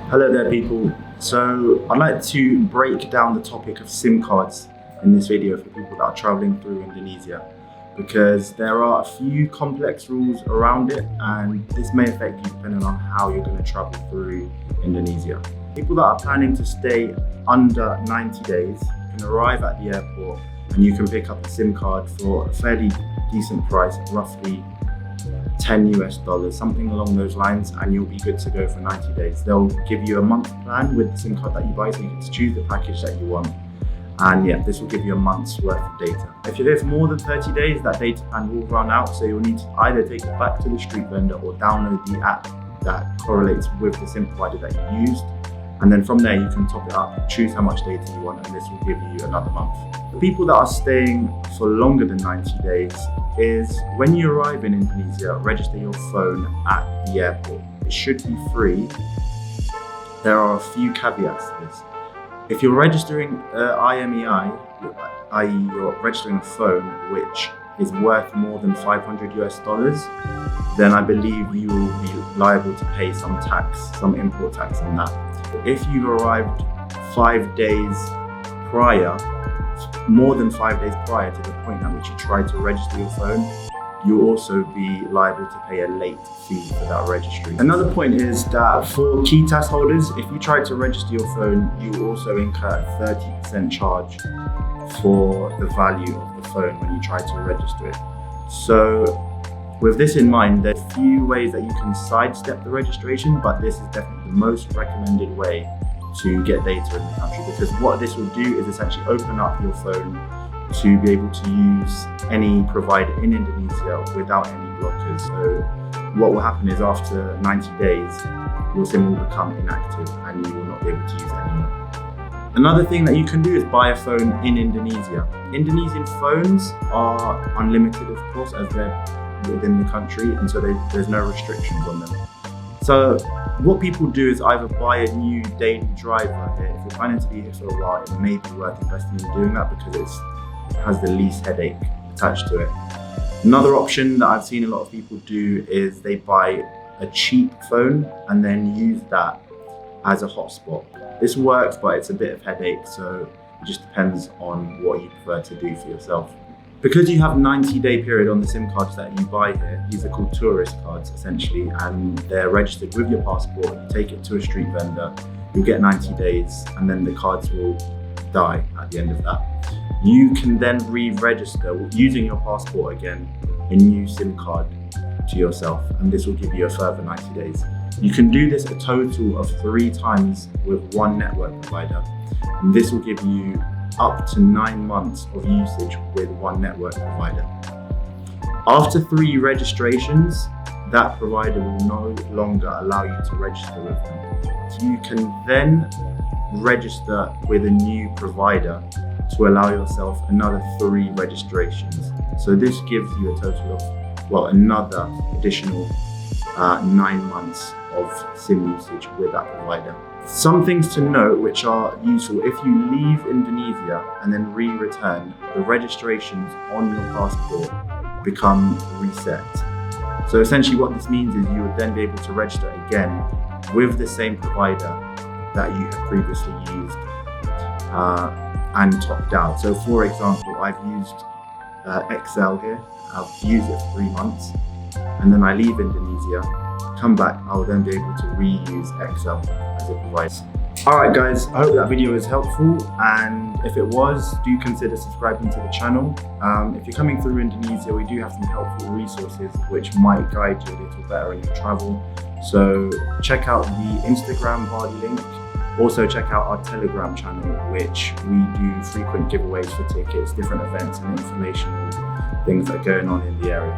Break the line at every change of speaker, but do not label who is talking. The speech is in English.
Hello there people. So I'd like to break down the topic of SIM cards in this video for people that are traveling through Indonesia, because there are a few complex rules around it and this may affect you depending on how you're going to travel through Indonesia. People that are planning to stay under 90 days can arrive at the airport and you can pick up a SIM card for a fairly decent price, roughly $10 US, something along those lines, and you'll be good to go for 90 days. They'll give you a month plan with the SIM card that you buy, so you can choose the package that you want. And yeah, this will give you a month's worth of data. If you're here for more than 30 days, that data plan will run out, so you'll need to either take it back to the street vendor or download the app that correlates with the SIM provider that you used. And then from there, you can top it up, choose how much data you want, and this will give you another month. The people that are staying for longer than 90 days is when you arrive in Indonesia, register your phone at the airport. It should be free. There are a few caveats to this. If you're registering IMEI, i.e. you're registering a phone which is worth more than $500 US, then I believe you will be liable to pay some tax, some import tax on that. If you've arrived 5 days prior, more than 5 days prior to the point at which you tried to register your phone, you'll also be liable to pay a late fee for that registry. Another point is that for key task holders, if you try to register your phone, you also incur a 30% charge for the value of the phone when you try to register it. So with this in mind, there's a few ways that you can sidestep the registration, but this is definitely the most recommended way to get data in the country, because what this will do is essentially open up your phone to be able to use any provider in Indonesia without any blockers. So what will happen is after 90 days, your SIM will become inactive and you will not be able to use it anymore. Another thing that you can do is buy a phone in Indonesia. Indonesian phones are unlimited, of course, as they're within the country, and so there's no restrictions on them. So what people do is either buy a new daily driver here. If you're planning to be here for a while, it may be worth investing in doing that because it has the least headache attached to it. Another option that I've seen a lot of people do is they buy a cheap phone and then use that as a hotspot. This works, but it's a bit of headache, so it just depends on what you prefer to do for yourself. Because you have a 90-day period on the SIM cards that you buy here, these are called tourist cards essentially, and they're registered with your passport. You take it to a street vendor, you'll get 90 days, and then the cards will die at the end of that. You can then re-register using your passport again, a new SIM card to yourself, and this will give you a further 90 days. You can do this a total of 3 times with one network provider, and this will give you up to 9 months of usage with one network provider. After 3 registrations, that provider will no longer allow you to register with them. So you can then register with a new provider to allow yourself another 3 registrations. So this gives you a total of, well, another additional 9 months of SIM usage with that provider. Some things to note which are useful: if you leave Indonesia and then re-return, the registrations on your passport become reset. So essentially what this means is you would then be able to register again with the same provider that you have previously used and topped out. So for example, I've used XL here. I've used it for 3 months, and then I leave Indonesia, come back, I'll then be able to reuse XL as a provider. Alright guys, I hope that video was helpful, and if it was, do consider subscribing to the channel. If you're coming through Indonesia, we do have some helpful resources which might guide you a little better in your travel. So check out the Instagram body link. Also check out our Telegram channel, which we do frequent giveaways for tickets, different events and informational things that are going on in the area.